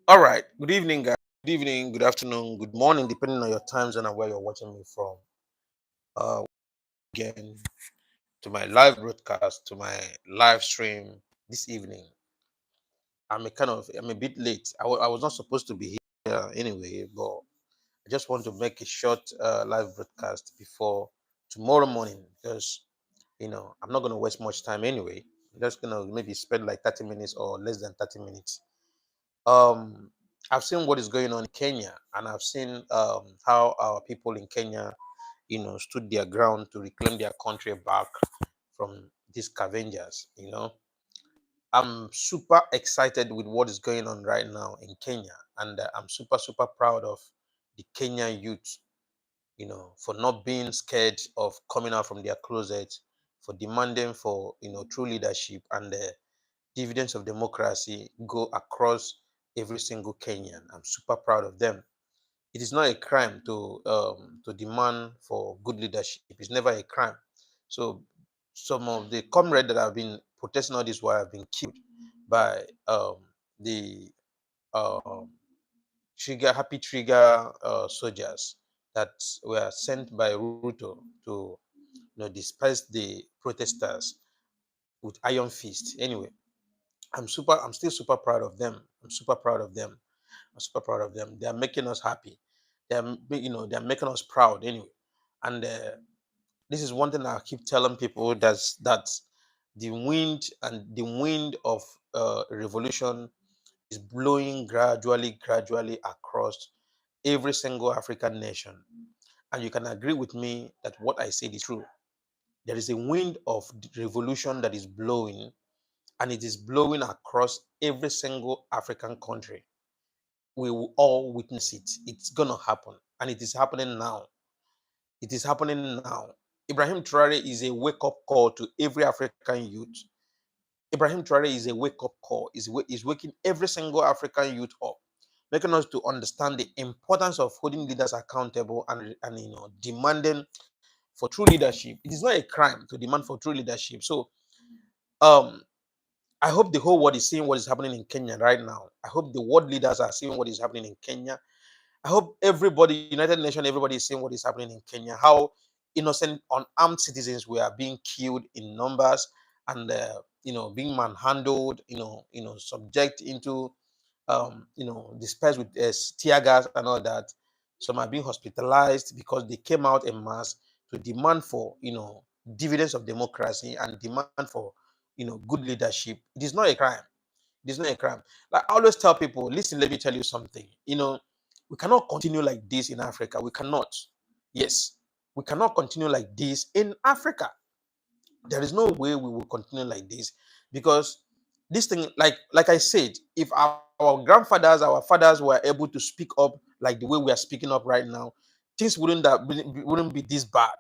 All right. Good evening, guys. Good evening, good afternoon, good morning, depending on your time zone and where you're watching me from. Again, to my live broadcast, to my live stream this evening. I'm a bit late. I was not supposed to be here anyway, but I just want to make a short live broadcast before tomorrow morning because, I'm not going to waste much time anyway. I'm just going to maybe spend like 30 minutes or less than 30 minutes. Um, I've seen what is going on in Kenya, and I've seen how our people in Kenya, stood their ground to reclaim their country back from these scavengers. I'm super excited with what is going on right now in Kenya, and I'm super super proud of the Kenyan youth. For not being scared of coming out from their closet, for demanding for true leadership and the dividends of democracy go across every single Kenyan. I'm super proud of them. It is not a crime to demand for good leadership. It's never a crime. So some of the comrades that have been protesting all this while have been killed by the um, happy trigger soldiers that were sent by Ruto to disperse the protesters with iron fist. Anyway, I'm still super proud of them. I'm super proud of them. I'm super proud of them. They are making us happy. They're making us proud anyway. And this is one thing I keep telling people, that the wind of revolution is blowing gradually across every single African nation. And you can agree with me that what I said is true. There is a wind of revolution that is blowing, and it is blowing across every single African country. We will all witness it. It's gonna happen, and it is happening now. It is happening now. Ibrahim Traore is a wake-up call to every African youth. Ibrahim Traore is a wake-up call. Is waking every single African youth up, making us to understand the importance of holding leaders accountable and demanding for true leadership. It is not a crime to demand for true leadership. So um I hope the whole world is seeing what is happening in Kenya right now. I hope the world leaders are seeing what is happening in Kenya. I hope everybody, United Nations, everybody is seeing what is happening in Kenya. How innocent, unarmed citizens were being killed in numbers, and being manhandled. Subject into dispersed with tear gas and all that. Some are being hospitalized because they came out en masse to demand for dividends of democracy and demand for good leadership. It is not a crime. It is not a crime. Like I always tell people, listen, let me tell you something. We cannot continue like this in Africa. We cannot. Yes, we cannot continue like this in Africa. There is no way we will continue like this, because this thing, like I said, if our grandfathers, our fathers were able to speak up like the way we are speaking up right now, things wouldn't be this bad.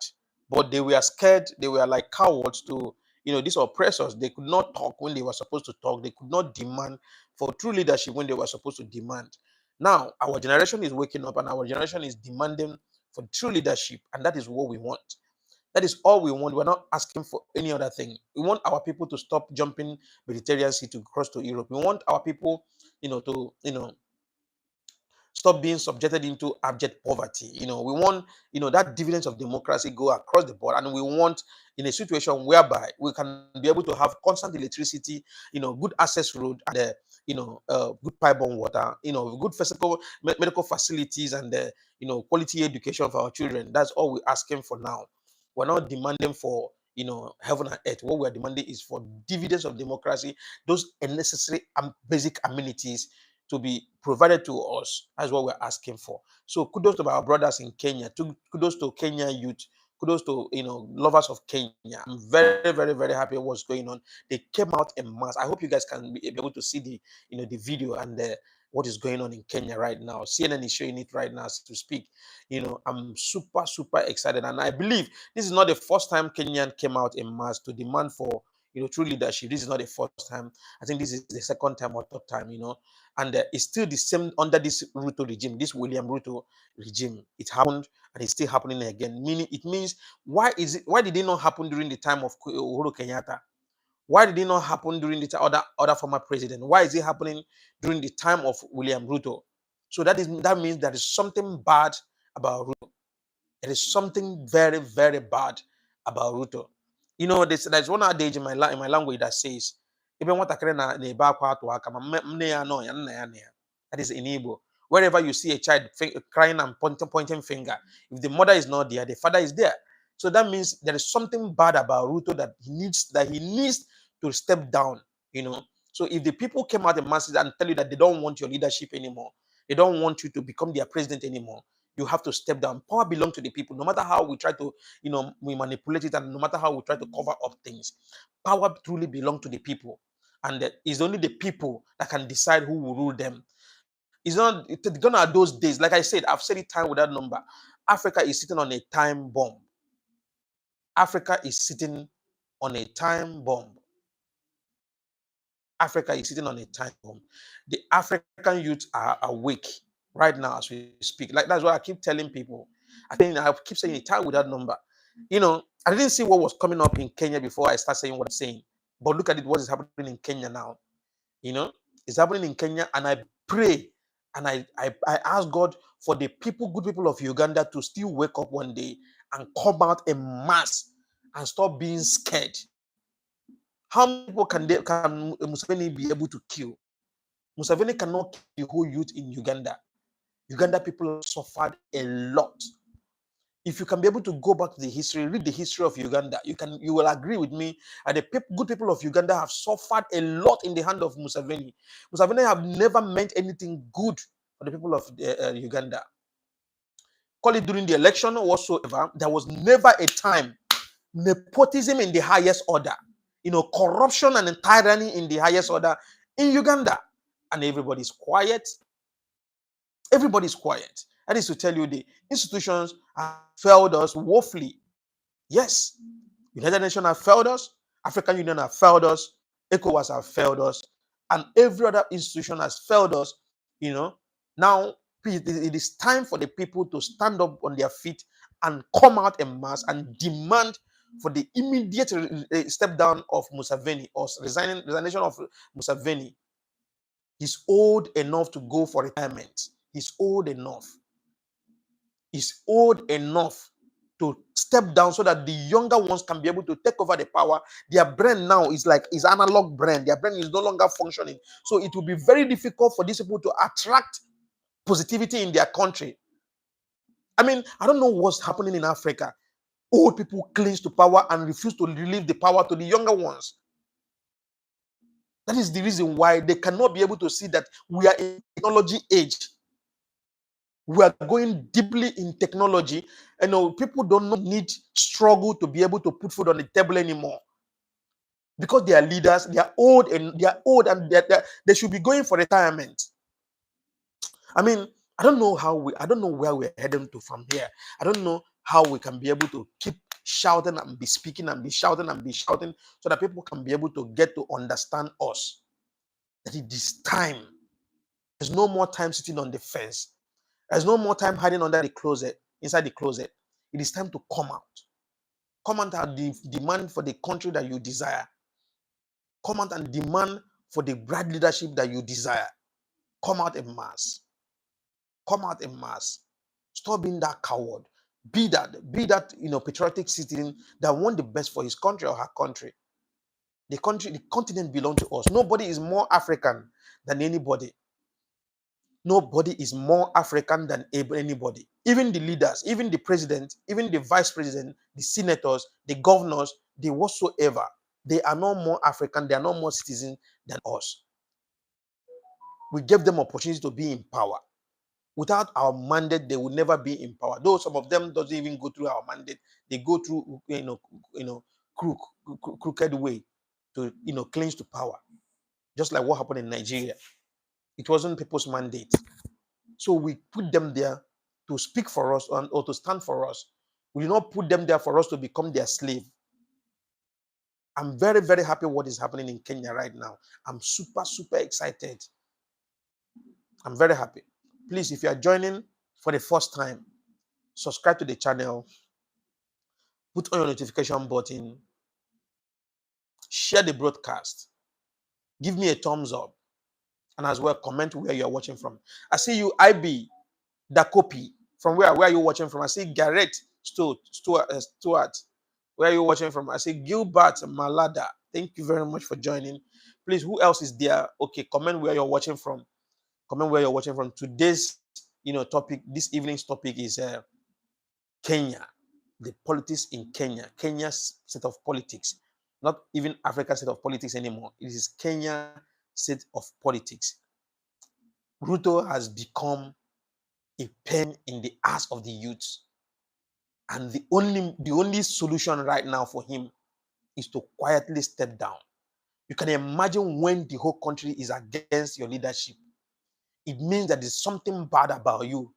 But they were scared. They were like cowards to these oppressors. They could not talk when they were supposed to talk. They could not demand for true leadership when they were supposed to demand. Now our generation is waking up, and our generation is demanding for true leadership, and that is what we want. That is all we want. We're not asking for any other thing. We want our people to stop jumping Mediterranean Sea to cross to Europe. We want our people, to stop being subjected into abject poverty. We want, that dividends of democracy go across the board, and we want in a situation whereby we can be able to have constant electricity, good access road, and good pipe-borne water, good physical medical facilities, and quality education for our children. That's all we're asking for now. We're not demanding for heaven and earth. What we're demanding is for dividends of democracy, those necessary basic amenities to be provided to us. That's what we're asking for. So kudos to our brothers in Kenya. Kudos to Kenya youth. Kudos to lovers of Kenya. I'm very, very, very happy with what's going on. They came out en masse. I hope you guys can be able to see the video and what is going on in Kenya right now. CNN is showing it right now as to speak. I'm super, super excited, and I believe this is not the first time Kenyan came out en masse to demand for true leadership. This is not the first time. I think this is the second time or third time. And it's still the same under this Ruto regime, this William Ruto regime. It happened, and it's still happening again. Meaning, it means why did it not happen during the time of Uhuru Kenyatta? Why did it not happen during the other former president? Why is it happening during the time of William Ruto? So that means there is something bad about Ruto. There is something very, very bad about Ruto. You know, there's one adage in my language that says, even what na eba akwa atụ aka, ma nne ya nọ ya, nna ya nọ ya. That is in Igbo. Wherever you see a child crying and pointing finger, if the mother is not there, the father is there. So that means there is something bad about Ruto that he needs to step down. You know. So if the people came out in masses and tell you that they don't want your leadership anymore, they don't want you to become their president anymore, you have to step down. Power belongs to the people. No matter how we try to, we manipulate it, and no matter how we try to cover up things, power truly belongs to the people. And it's only the people that can decide who will rule them. It's gonna those days. Like I said, I've said it time without number. Africa is sitting on a time bomb. Africa is sitting on a time bomb. Africa is sitting on a time bomb. The African youth are awake right now as we speak. Like that's why I keep telling people. I keep saying a time without number. I didn't see what was coming up in Kenya before I start saying what I'm saying. But look at it, what is happening in Kenya now. It's happening in Kenya, and I pray and I ask God for the good people of Uganda to still wake up one day and come out en masse and stop being scared. How many people can Museveni be able to kill? Museveni cannot kill the whole youth in Uganda. Uganda people have suffered a lot. If you can be able to go back to the history, read the history of Uganda, you will agree with me that the good people of Uganda have suffered a lot in the hand of Museveni. Museveni have never meant anything good for the people of Uganda. Call it during the election or whatsoever, there was never a time nepotism in the highest order, corruption and tyranny in the highest order in Uganda, and everybody's quiet. Everybody's quiet. That is to tell you the institutions have failed us woefully. Yes, United Nations have failed us, African Union have failed us, ECOWAS have failed us, and every other institution has failed us. Now it is time for the people to stand up on their feet and come out en masse and demand for the immediate step down of Museveni, or resignation of Museveni. He's old enough to go for retirement. He's old enough. He's old enough to step down so that the younger ones can be able to take over the power. Their brain now is analog brain. Their brain is no longer functioning. So it will be very difficult for these people to attract positivity in their country. I don't know what's happening in Africa. Old people cling to power and refuse to relieve the power to the younger ones. That is the reason why they cannot be able to see that we are in technology age. We are going deeply in technology, and people don't need struggle to be able to put food on the table anymore, because they are leaders. They are old and they should be going for retirement. I don't know where we're heading to from here. I don't know how we can be able to keep shouting and be speaking and be shouting and be shouting so that people can be able to get to understand us. That it is time. There's no more time sitting on the fence. There's no more time hiding inside the closet. It is time to come out. Come out and demand for the country that you desire. Come out and demand for the bright leadership that you desire. Come out en masse. Come out en masse. Stop being that coward. Be that patriotic citizen that want the best for his country or her country. The continent belongs to us. Nobody is more African than anybody. Nobody is more African than anybody. Even the leaders, even the president, even the vice president, the senators, the governors, the whatsoever, they are no more African, they are no more citizens than us. We gave them opportunity to be in power. Without our mandate, they will never be in power. Though some of them doesn't even go through our mandate, they go through crooked way to cling to power. Just like what happened in Nigeria. It wasn't people's mandate. So we put them there to speak for us or to stand for us. We did not put them there for us to become their slave. I'm very, very happy what is happening in Kenya right now. I'm super, super excited. I'm very happy. Please, if you are joining for the first time, subscribe to the channel, put on your notification button, share the broadcast, give me a thumbs up, and as well comment where you are watching from. I see you, IB Dakopi. From where are you watching from? I see Garrett Stuart. Where are you watching from? I see Gilbert Malada. Thank you very much for joining. Please, who else is there? Okay, comment where you're watching from. Comment where you're watching from. Today's topic, this evening's topic is Kenya, the politics in Kenya, Kenya's set of politics, not even Africa's set of politics anymore. It is Kenya set of politics. Ruto has become a pain in the ass of the youth, and the only solution right now for him is to quietly step down. You can imagine when the whole country is against your leadership. It means that there's something bad about you.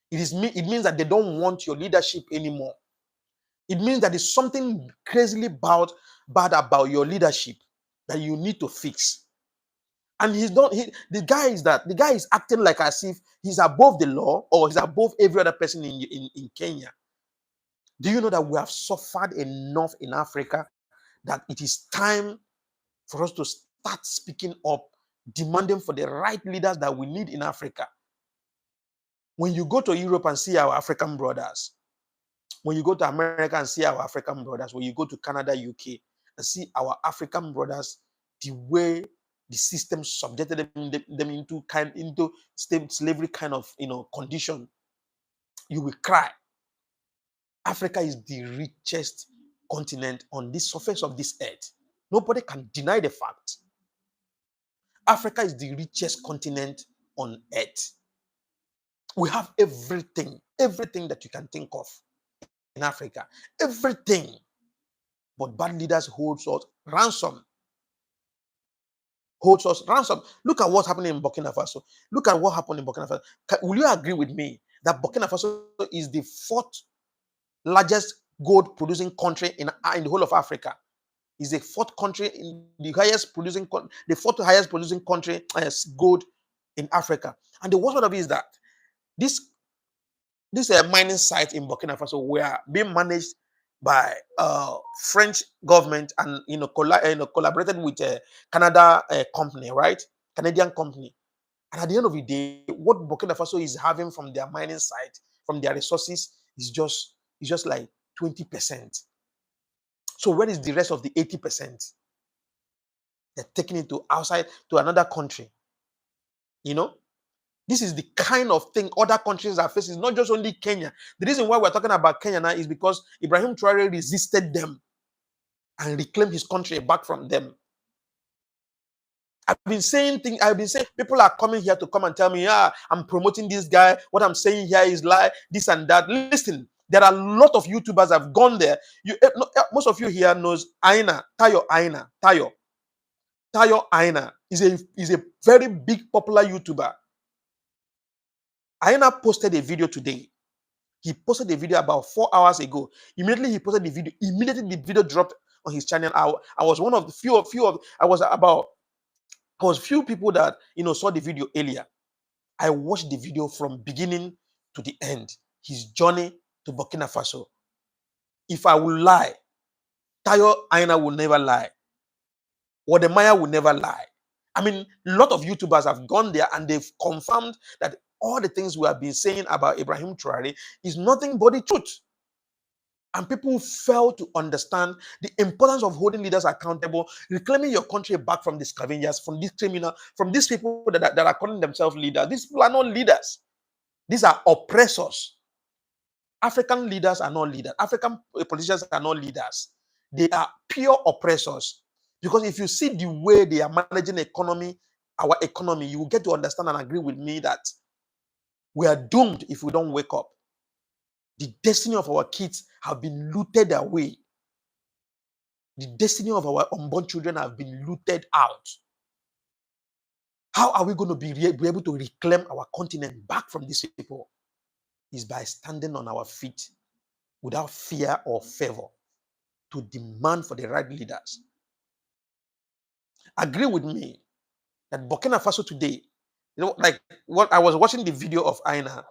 It means that they don't want your leadership anymore. It means that there's something crazily bad about your leadership that you need to fix. And the guy is acting like as if he's above the law or he's above every other person in Kenya. Do you know that we have suffered enough in Africa that it is time for us to start speaking up, demanding for the right leaders that we need in Africa? When you go to Europe and see our African brothers, when you go to America and see our African brothers, when you go to Canada, UK, and see our African brothers, the way the system subjected them into slavery kind of condition, you will cry. Africa is the richest continent on the surface of this earth. Nobody can deny the fact. Africa is the richest continent on earth. We have everything that you can think of in Africa. Everything. But bad leaders hold us ransom. Look at what's happening in Burkina Faso. Look at what happened in Burkina Faso. Will you agree with me that Burkina Faso is the fourth largest gold producing country in the whole of Africa? Is the fourth country in the fourth highest producing country as gold in Africa. And the worst part of it is that this mining site in Burkina Faso were being managed by French government and collaborated with a Canadian company. And at the end of the day, what Burkina Faso is having from their mining site, from their resources, is just like 20%. So where is the rest of the 80%? They're taking it to outside to another country. This is the kind of thing other countries are facing, not just only Kenya. The reason why we're talking about Kenya now is because Ibrahim Traore resisted them and reclaimed his country back from them. I've been saying people are coming here to come and tell me, yeah, I'm promoting this guy. What I'm saying here is lie, this and that. Listen, there are a lot of YouTubers have gone there. Most of you here knows Tayo Aina is a very big popular YouTuber. Aina posted a video today. He posted a video about 4 hours ago. Immediately he posted the video. Immediately the video dropped on his channel. I was one of the few people that saw the video earlier. I watched the video from beginning to the end. His journey to Burkina Faso. If I will lie, Tayo Aina will never lie. Wademaya will never lie. I mean, a lot of YouTubers have gone there and they've confirmed that all the things we have been saying about Ibrahim Traore is nothing but the truth. And people fail to understand the importance of holding leaders accountable, reclaiming your country back from the scavengers, from these criminals, from these people that are calling themselves leaders. These people are not leaders. These are oppressors. African leaders are not leaders. African politicians are not leaders. They are pure oppressors. Because if you see the way they are managing our economy, you will get to understand and agree with me that we are doomed if we don't wake up. The destiny of our kids have been looted away. The destiny of our unborn children have been looted out. How are we going to be able to reclaim our continent back from these people? Is by standing on our feet without fear or favor to demand for the right leaders. Agree with me that Burkina Faso today, like what I was watching the video of Aina,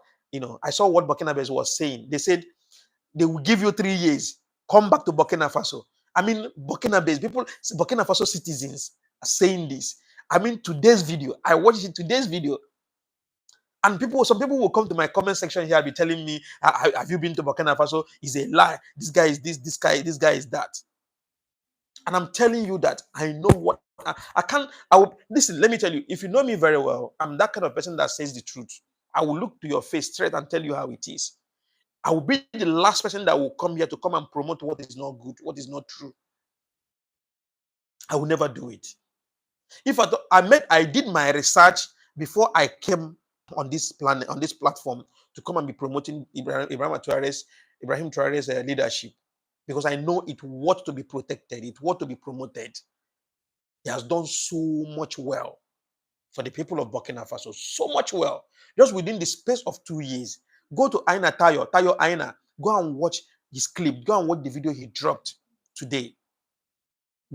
I saw what Burkina Faso was saying. They said they will give you 3 years, come back to Burkina Faso. I mean, Burkina Faso citizens are saying this. I mean, today's video, I watched it today's video, and some people will come to my comment section here and be telling me, have you been to Burkina Faso? It's a lie. This guy is this guy is that. And I'm telling you that I know what I can't. I will listen. Let me tell you, if you know me very well, I'm that kind of person that says the truth. I will look to your face straight and tell you how it is. I will be the last person that will come here to come and promote what is not good, what is not true. I will never do it. If I did my research before I came on this platform to come and be promoting Ibrahim Traore's leadership, because I know it ought to be protected, it ought to be promoted. He has done so much well for the people of Burkina Faso, so much well. Just within the space of 2 years, go to Tayo Aina, go and watch his clip, go and watch the video he dropped today.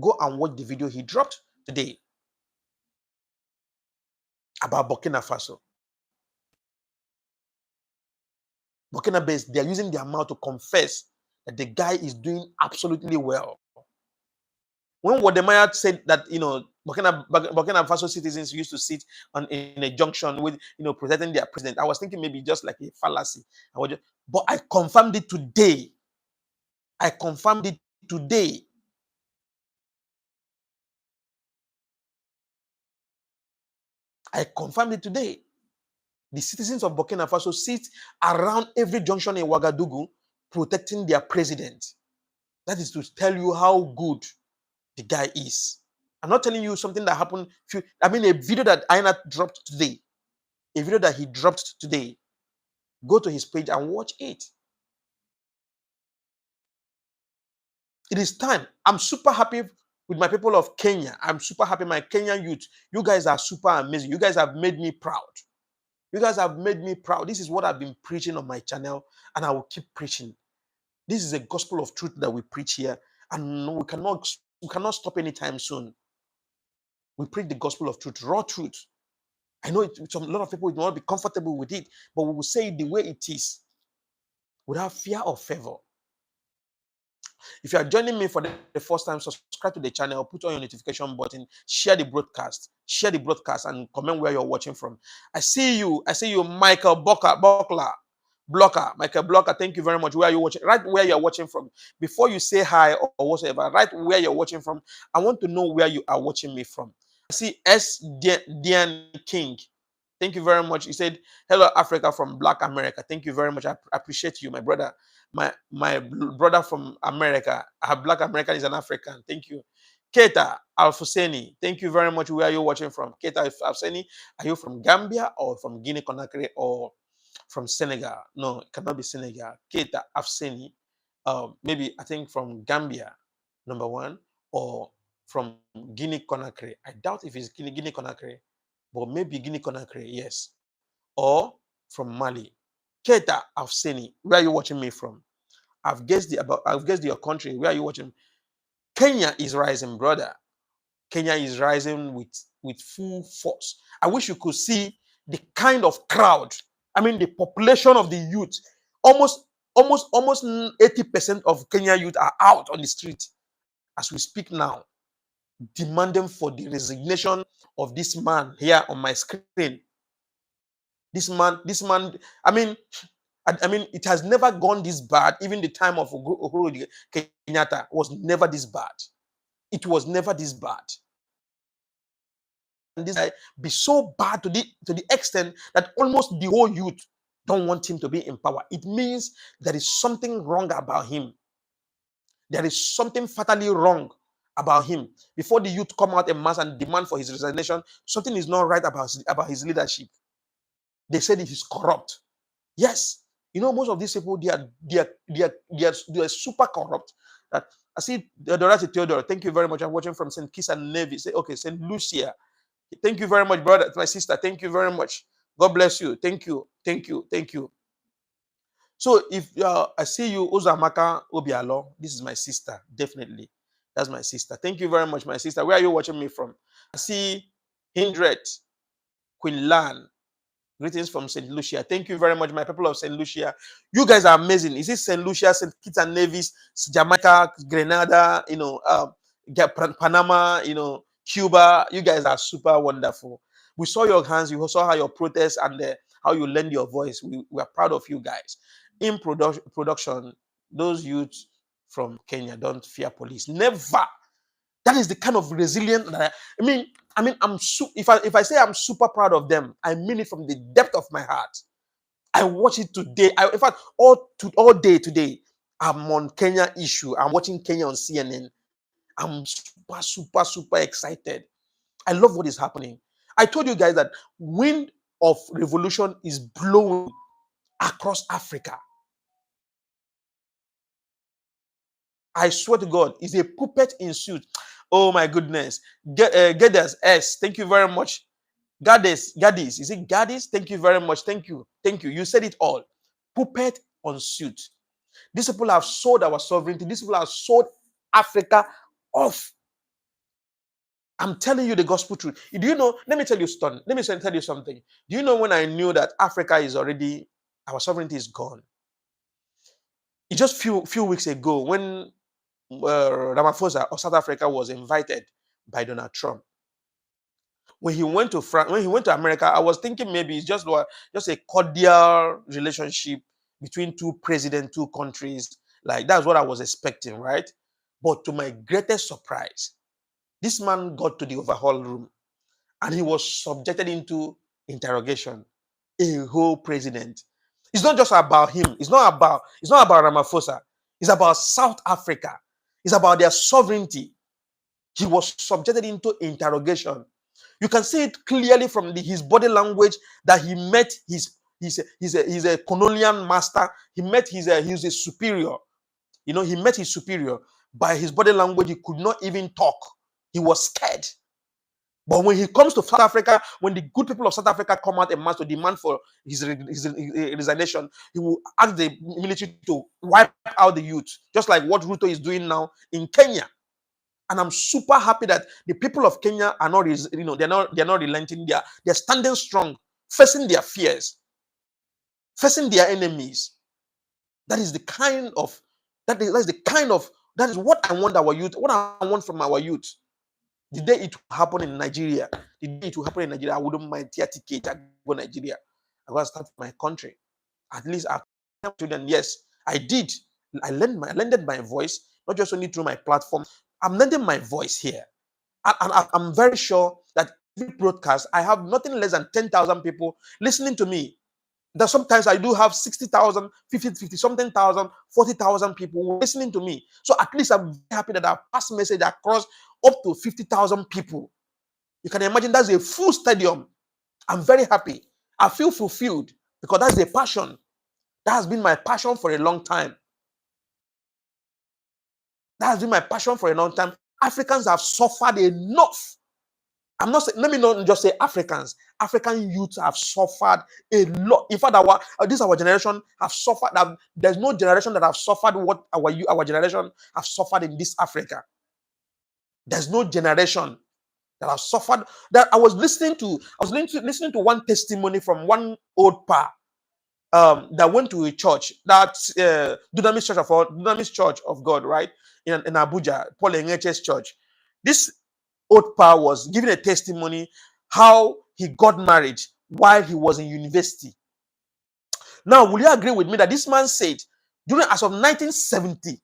Go and watch the video he dropped today about Burkina Faso. Burkina Faso, they are using their mouth to confess that the guy is doing absolutely well. When Wodemaya said that, Burkina Faso citizens used to sit in a junction with, protecting their president, I was thinking maybe just like a fallacy. But I confirmed it today. I confirmed it today. I confirmed it today. The citizens of Burkina Faso sit around every junction in Ouagadougou protecting their president. That is to tell you how good the guy is. I'm not telling you something that happened. A video that Aina dropped today. A video that he dropped today. Go to his page and watch it. It is time. I'm super happy with my people of Kenya. I'm super happy, my Kenyan youth. You guys are super amazing. You guys have made me proud. You guys have made me proud. This is what I've been preaching on my channel, and I will keep preaching. This is a gospel of truth that we preach here, and we cannot stop anytime soon. We preach the gospel of truth, raw truth. I know a lot of people will not be comfortable with it, but we will say it the way it is, without fear or favor. If you are joining me for the first time, subscribe to the channel, put on your notification button, share the broadcast, and comment where you're watching from. I see you, Michael Blocker. Michael Blocker, thank you very much. Where are you watching? Right where you're watching from. Before you say hi or whatever, right where you're watching from, I want to know where you are watching me from. I see Dian King. Thank you very much. He said, hello, Africa from Black America. Thank you very much. I appreciate you, my brother. My brother from America. Black American is an African. Thank you. Keita Alfuseni. Thank you very much. Where are you watching from? Keita Alfuseni, are you from Gambia or from Guinea-Conakry or from Senegal? No, it cannot be Senegal. Keita Alfuseni. Maybe, I think, from Gambia, number one, or from Guinea-Conakry. I doubt if it's Guinea-Conakry, but maybe Guinea-Conakry, yes. Or from Mali. Keita Afseni, where are you watching me from? I've guessed your country. Where are you watching? Kenya is rising, brother. Kenya is rising with full force. I wish you could see the kind of crowd. The population of the youth. Almost 80% of Kenya youth are out on the street as we speak now, demanding for the resignation of this man here on my screen. This man, it has never gone this bad. Even the time of Uhuru Kenyatta was never this bad. It was never this bad. And this guy be so bad to the extent that almost the whole youth don't want him to be in power. It means there is something wrong about him. There is something fatally wrong about him. Before the youth come out en masse and demand for his resignation, something is not right about his leadership. They said he is corrupt. Yes, most of these people, they are super corrupt. That I see Theodore. Thank you very much. I'm watching from St. Kitts and Nevis. Say, okay, St. Lucia. Thank you very much, brother. My sister. Thank you very much. God bless you. Thank you. So if I see you, Uzamaka Obialo, this is my sister. Definitely, that's my sister. Thank you very much, my sister. Where are you watching me from? I see Hindred, Queen Lan. Greetings from St. Lucia. Thank you very much, my people of St. Lucia. You guys are amazing. Is it St. Lucia, St. Kitts and Nevis, Jamaica, Grenada, Panama, Cuba? You guys are super wonderful. We saw your hands. We saw how your protest and how you lend your voice. We are proud of you guys. In production, those youths from Kenya don't fear police. Never. That is the kind of resilience that if I say I'm super proud of them, I mean it from the depth of my heart. I watch it today. In fact, all day today, I'm on Kenya issue. I'm watching Kenya on CNN. I'm super, super, super excited. I love what is happening. I told you guys that wind of revolution is blowing across Africa. I swear to God, it's a puppet in suit. Oh my goodness. Geddes S, thank you very much. Gadis, is it Gadis? Thank you very much. Thank you. You said it all. Puppet on suit. These people have sold our sovereignty. These people have sold Africa off. I'm telling you the gospel truth. Do you know? Let me tell you something. Do you know when I knew that Africa is already, our sovereignty is gone? It's just few weeks ago when Ramaphosa of South Africa was invited by Donald Trump. When he went to America, I was thinking maybe it's just a cordial relationship between two presidents, two countries. Like that's what I was expecting, right? But to my greatest surprise, this man got to the overhaul room and he was subjected into interrogation. A whole president. It's not just about him. It's not about Ramaphosa. It's about South Africa. It's about their sovereignty. He was subjected into interrogation. You can see it clearly from his body language that he met he's a colonial master. He met he's a superior. He met his superior. By his body language, he could not even talk. He was scared. But when he comes to South Africa, when the good people of South Africa come out and march to demand for his resignation, he will ask the military to wipe out the youth, just like what Ruto is doing now in Kenya. And I'm super happy that the people of Kenya are not, they're not relenting. They're standing strong, facing their fears, facing their enemies. That is what I want our youth, what I want from our youth. The day it will happen in Nigeria, I wouldn't mind tear ticket. I go to Nigeria. I gotta start my country. At least I children. Yes, I did. I lended my voice, not just only through my platform. I'm lending my voice here. And I'm very sure that every broadcast, I have nothing less than 10,000 people listening to me. That sometimes I do have 60,000, 50 something thousand, 40,000 people listening to me. So at least I'm happy that I passed message across up to 50,000 people. You can imagine that's a full stadium. I'm very happy. I feel fulfilled because that's a passion. That has been my passion for a long time. Africans have suffered enough. Let me not just say Africans. African youths have suffered a lot. In fact, our generation have suffered. There's no generation that have suffered what our generation have suffered in this Africa. There's no generation that have suffered. That I was listening to one testimony from one old pa that went to a church, that Dunamis Church of God, right, in Abuja, Paul Engeche's church. This old pa was giving a testimony how he got married while he was in university. Now, will you agree with me that this man said as of 1970,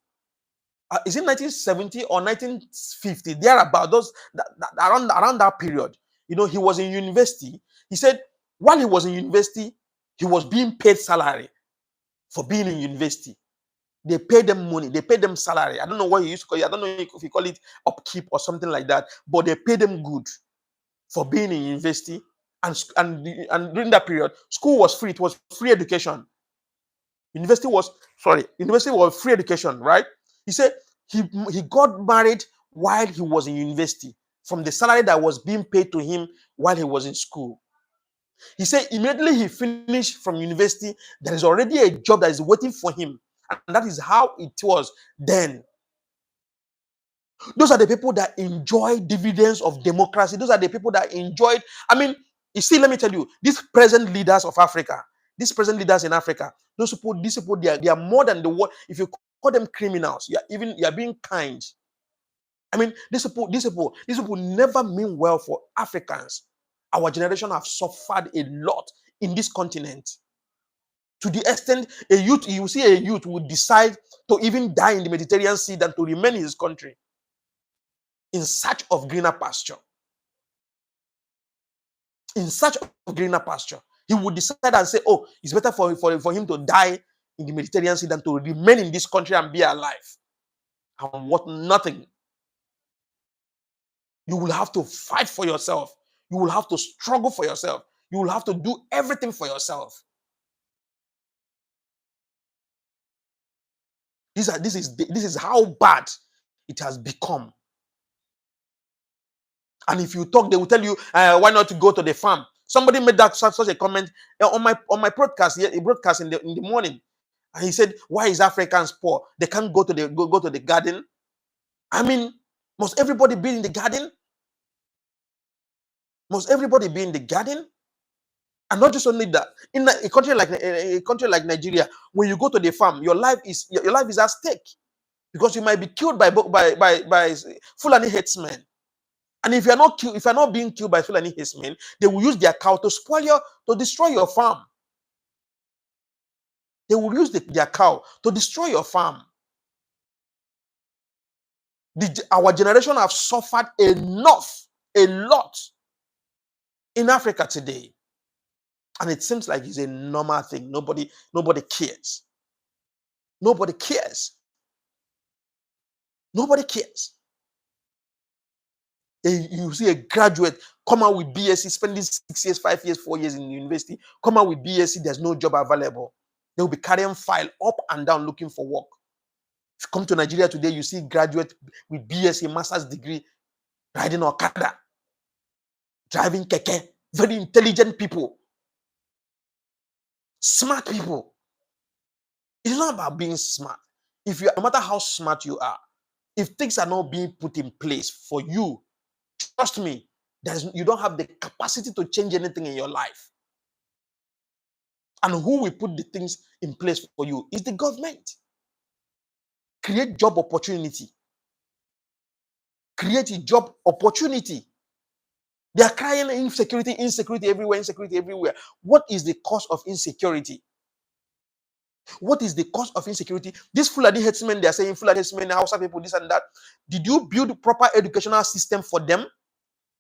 is it 1970 or 1950, thereabout, around that period, he was in university. He said while he was in university, he was being paid salary for being in university. They paid them money. They paid them salary. I don't know what he used to call it. I don't know if you call it upkeep or something like that. But they paid them good for being in university. And during that period, school was free. It was free education. University was free education, right? He said he got married while he was in university from the salary that was being paid to him while he was in school. He said immediately he finished from university, there is already a job that is waiting for him. And that is how it was then. Those are the people that enjoy dividends of democracy. Those are the people that enjoyed. I mean, You see, let me tell you, these present leaders of Africa, these present leaders in Africa, these people, they are more than the word. If you call them criminals, you are being kind. I mean, these people never mean well for Africans. Our generation have suffered a lot in this continent. To the extent you see a youth would decide to even die in the Mediterranean Sea than to remain in his country in search of greener pasture. In search of greener pasture. He would decide and say, oh, it's better for him to die in the Mediterranean Sea than to remain in this country and be alive. And what nothing. You will have to fight for yourself. You will have to struggle for yourself. You will have to do everything for yourself. This is how bad it has become. And if you talk, they will tell you, why not to go to the farm? Somebody made that such a comment on my broadcast, a broadcast in the morning, and he said, "Why is Africans poor? They can't go to the garden." I mean, must everybody be in the garden? Must everybody be in the garden? And not just only that, in a country like Nigeria, when you go to the farm, your life is at stake because you might be killed by Fulani headsmen. And if you're not being killed by Fulani headsmen, they will use their cow to destroy your farm. They will use their cow to destroy your farm. Our generation have suffered a lot in Africa today. And it seems like it's a normal thing. Nobody cares. Nobody cares. Nobody cares. You see a graduate come out with BSc, spending 6 years, 5 years, 4 years in the university, come out with BSc, there's no job available. They will be carrying file up and down looking for work. If you come to Nigeria today, you see graduate with BSc, master's degree, riding Okada, driving keke, very intelligent people, smart people. It's not about being smart. No matter how smart you are, if things are not being put in place for you, trust me, you don't have the capacity to change anything in your life. And who will put the things in place for you is the government. Create job opportunity. Create a job opportunity. They are crying insecurity everywhere. What is the cause of insecurity? What is the cause of insecurity? This Fulani headsmen, they are saying Fulani headsmen, Hausa people, this and that. Did you build a proper educational system for them?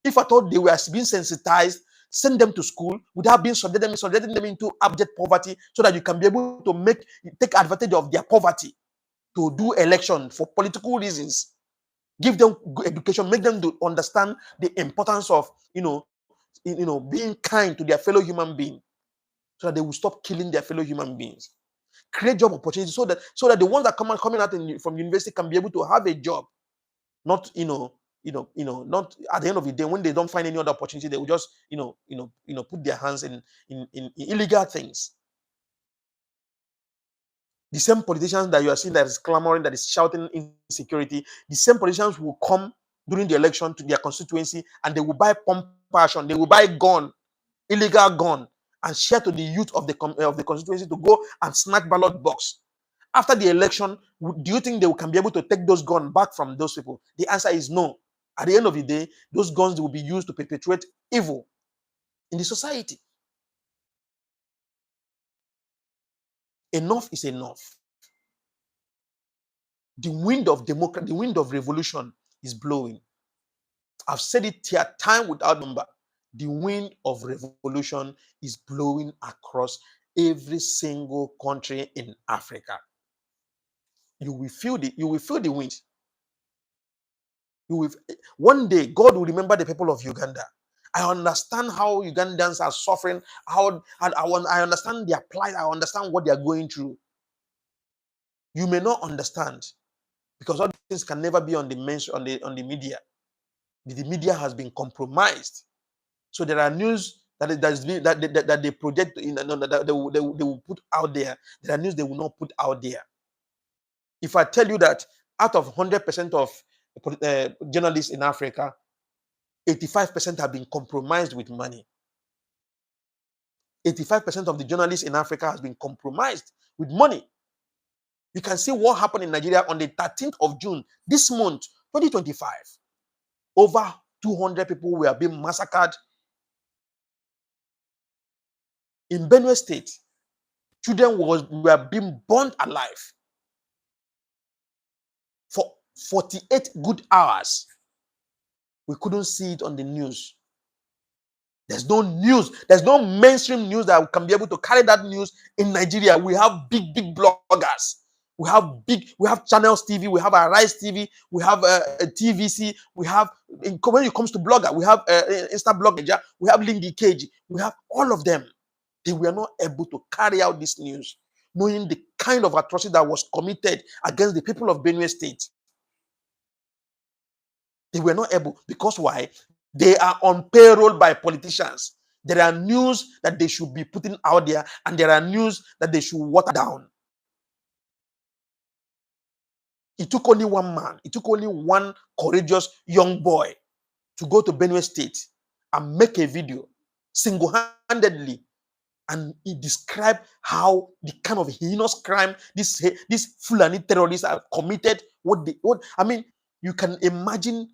If I thought they were being sensitized, send them to school without being subjecting them into abject poverty so that you can be able to take advantage of their poverty to do election for political reasons. Give them good education, make them understand the importance of being kind to their fellow human being so that they will stop killing their fellow human beings. Create job opportunities so that the ones that coming out from university can be able to have a job. Not not at the end of the day when they don't find any other opportunity, they will just put their hands in illegal things. The same politicians that you are seeing that is clamoring, that is shouting insecurity, the same politicians will come during the election to their constituency and they will buy pump action, they will buy gun, illegal gun, and share to the youth of the constituency to go and snatch ballot box. After the election, do you think they can be able to take those guns back from those people? The answer is no. At the end of the day, those guns will be used to perpetuate evil in the society. Enough is enough. The wind of democracy, the wind of revolution is blowing. I've said it here time without number. The wind of revolution is blowing across every single country in Africa. You will feel the wind. One day, God will remember the people of Uganda. I understand how Ugandans are suffering. I understand their plight. I understand what they are going through. You may not understand because all these things can never be on the media. The media has been compromised. So there are news that they project that they will put out there. There are news they will not put out there. If I tell you that out of 100% of journalists in Africa, 85% have been compromised with money. 85% of the journalists in Africa has been compromised with money. You can see what happened in Nigeria on the 13th of June, this month, 2025. Over 200 people were being massacred in Benue State. Children were being burned alive for 48 good hours. We couldn't see it on the news. There's no news. There's no mainstream news that can be able to carry that news in Nigeria. We have big bloggers. We have Channels TV. We have Arise TV. We have TVC. We have, when it comes to blogger, we have Insta Blogger. We have Lindy Cage. We have all of them. They were not able to carry out this news, knowing the kind of atrocity that was committed against the people of Benue State. They were not able, because why? They are on payroll by politicians. There are news that they should be putting out there, and there are news that they should water down. It took only one man, it took only one courageous young boy to go to Benue State and make a video single-handedly, and he described how the kind of heinous crime these Fulani terrorists have committed. You can imagine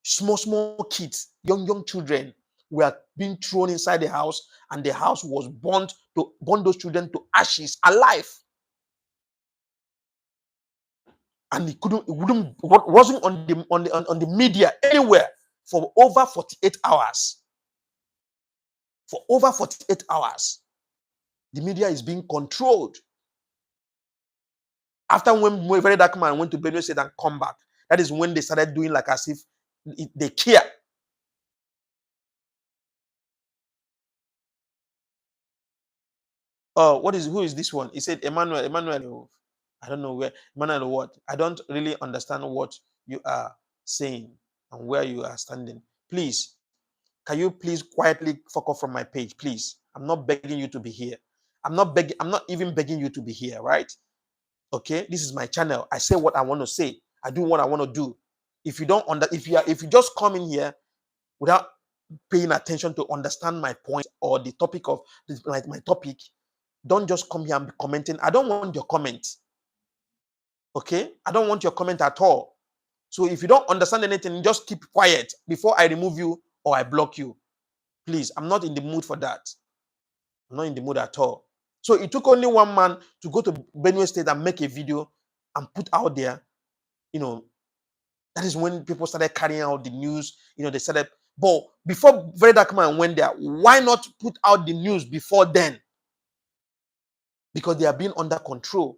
small kids, young children were being thrown inside the house, and the house was burn those children to ashes alive. And it wasn't on the media anywhere for over 48 hours. For over 48 hours, the media is being controlled. After when very dark man went to Benue State and come back, that is when they started doing like as if they care. Oh, who is this one? He said Emmanuel. I don't know where Emmanuel what. I don't really understand what you are saying and where you are standing. Please, can you please quietly fuck off from my page, please? I'm not begging you to be here. I'm not even begging you to be here, right? Okay, this is my channel. I say what I want to say. I do what I want to do. If you just come in here without paying attention to understand my point or the topic of my topic, don't just come here and be commenting. I don't want your comment. Okay, I don't want your comment at all. So if you don't understand anything, just keep quiet before I remove you or I block you. Please, I'm not in the mood for that. I'm not in the mood at all. So it took only one man to go to Benue State and make a video and put out there. That is when people started carrying out the news. They started. But before Very Dark Man went there, why not put out the news before then? Because they are being under control.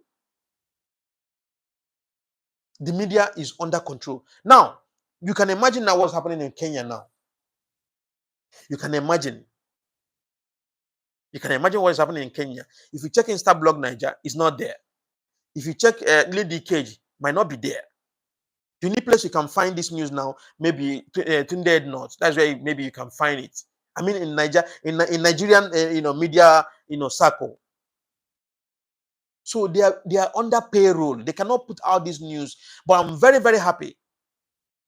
The media is under control. Now, you can imagine now what's happening in Kenya now. You can imagine what is happening in Kenya. If you check Insta Blog Niger, it's not there. If you check Lady Cage, might not be there. The only place you can find this news now, maybe Tunde North. That's where maybe you can find it. I mean, in Nigerian, media, circle. So they are under payroll. They cannot put out this news. But I'm very, very happy.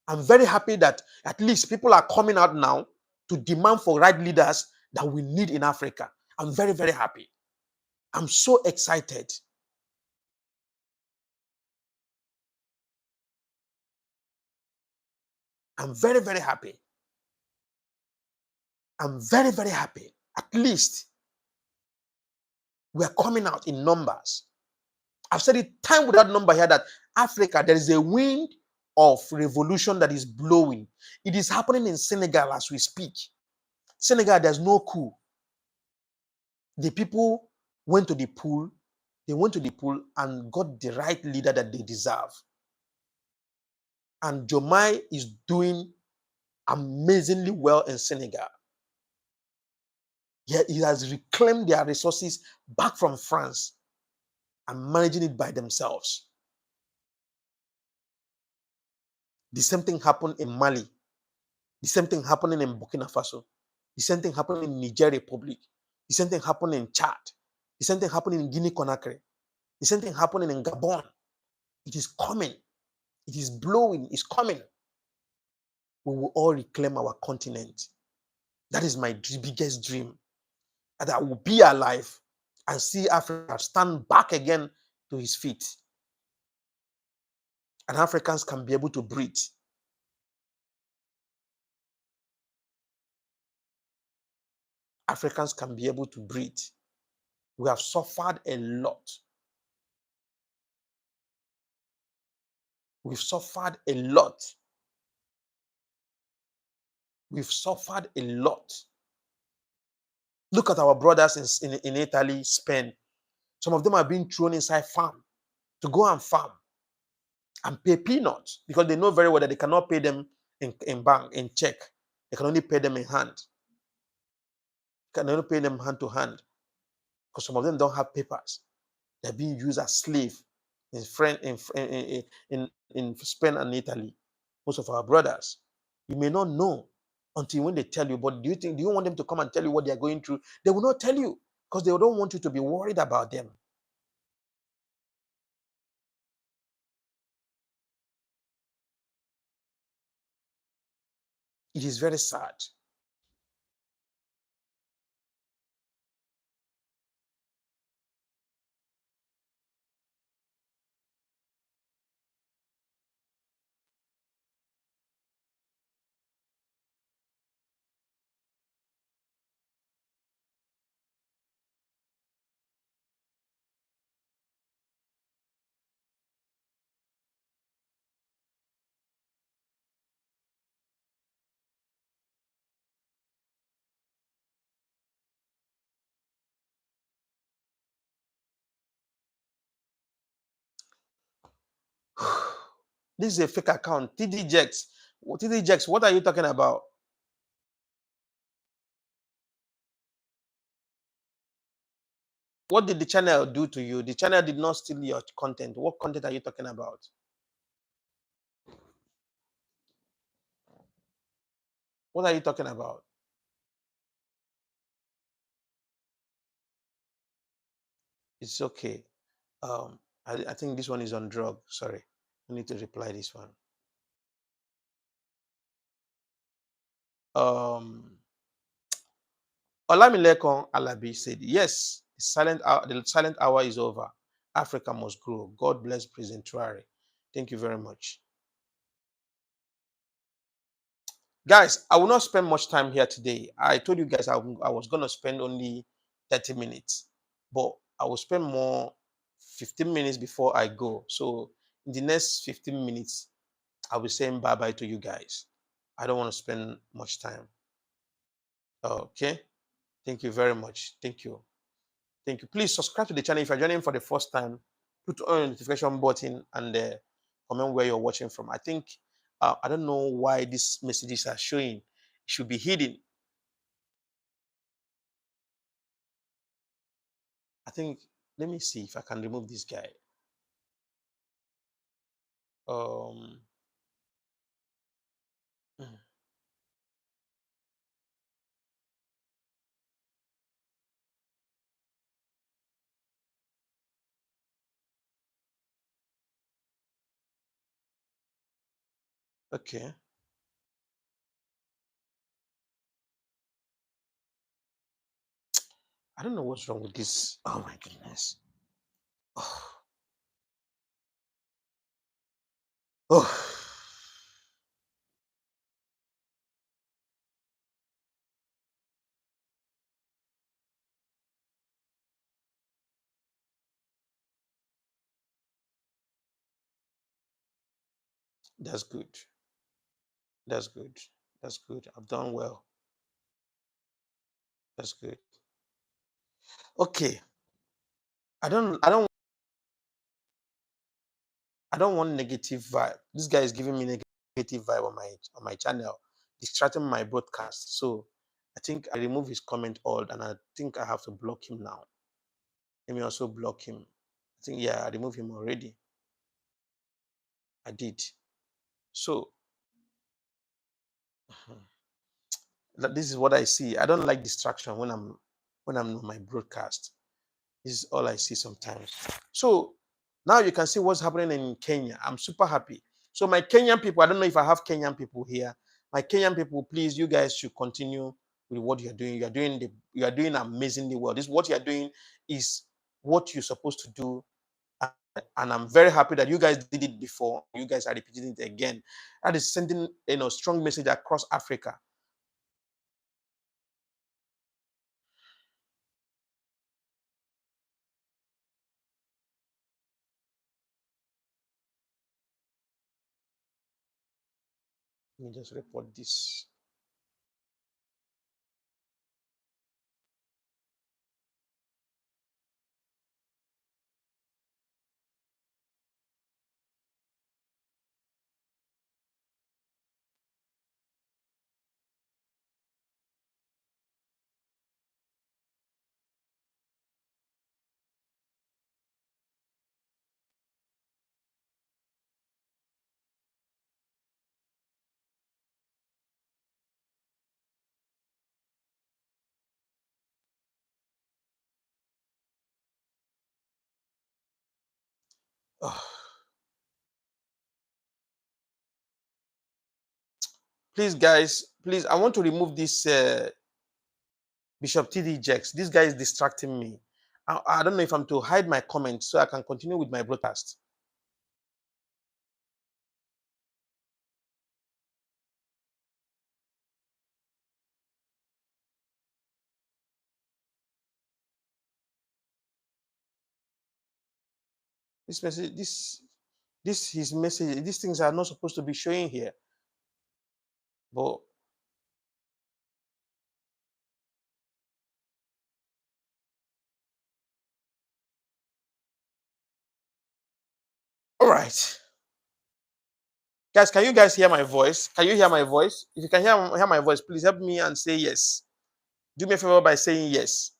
I'm very happy that at least people are coming out now to demand for right leaders that we need in Africa. I'm very, very happy. I'm so excited. I'm very, very happy. I'm very, very happy. At least we are coming out in numbers. I've said it time without number here that Africa, there is a wind of revolution that is blowing. It is happening in Senegal as we speak. Senegal, there's no coup. The people went to the pool. They went to the pool and got the right leader that they deserve. And Jomai is doing amazingly well in Senegal. He has reclaimed their resources back from France and managing it by themselves. The same thing happened in Mali. The same thing happening in Burkina Faso. The same thing happening in Niger Republic. The same thing happening in Chad. The same thing happening in Guinea-Conakry. The same thing happening in Gabon. It is coming. It is blowing. It's coming. We will all reclaim our continent. That is my biggest dream. that will be alive and see Africa stand back again to his feet. And Africans can be able to breathe. Africans can be able to breathe. We have suffered a lot. We've suffered a lot. We've suffered a lot. Look at our brothers in Italy, Spain. Some of them are being thrown inside farm to go and farm and pay peanuts because they know very well that they cannot pay them in bank, in check. They can only pay them in hand. They can only pay them hand to hand because some of them don't have papers. They're being used as slaves in Spain and Italy. Most of our brothers, you may not know until when they tell you, but do you want them to come and tell you what they are going through? They will not tell you because they don't want you to be worried about them. It is very sad. This is a fake account. TDJX. TDJX, what are you talking about? What did the channel do to you? The channel did not steal your content. What content are you talking about? What are you talking about? It's okay. I think this one is on drug. Sorry. I need to reply this one. Olamilekon Alabi said, yes, the silent hour is over. Africa must grow. God bless President Traore. Thank you very much. Guys, I will not spend much time here today. I told you guys I was going to spend only 30 minutes, but I will spend more 15 minutes before I go. So in the next 15 minutes, I'll be saying bye-bye to you guys. I don't want to spend much time. Okay. Thank you very much. Thank you. Thank you. Please subscribe to the channel if you're joining for the first time. Put on the notification button and comment where you're watching from. I think I don't know why these messages are showing. It should be hidden. I think. Let me see if I can remove this guy. Um. Okay. I don't know what's wrong with this. Oh my goodness. Oh. Oh. That's good. That's good. That's good. I've done well. That's good. Okay. I don't want negative vibe. This guy is giving me negative vibe on my channel, distracting my broadcast. So I think I remove his comment all, and I think I have to block him now. Let me also block him. I think I removed him already. I did. So this is what I see. I don't like distraction when I'm on my broadcast. This is all I see sometimes. So now you can see what's happening in Kenya. I'm super happy. So my Kenyan people, I don't know if I have Kenyan people here. My Kenyan people, please, you guys should continue with what you're doing. You are doing amazingly well. This what you're doing is what you're supposed to do. And I'm very happy that you guys did it before. You guys are repeating it again. That is sending strong message across Africa. Let me just report this. Oh, please, guys, please, I want to remove this Bishop TD Jex. This guy is distracting me. I don't know if I'm to hide my comments so I can continue with my broadcast. This message, this his message. These things are not supposed to be showing here. But all right, guys, can you guys hear my voice? Can you hear my voice? If you can hear my voice, please help me and say yes. Do me a favor by saying yes,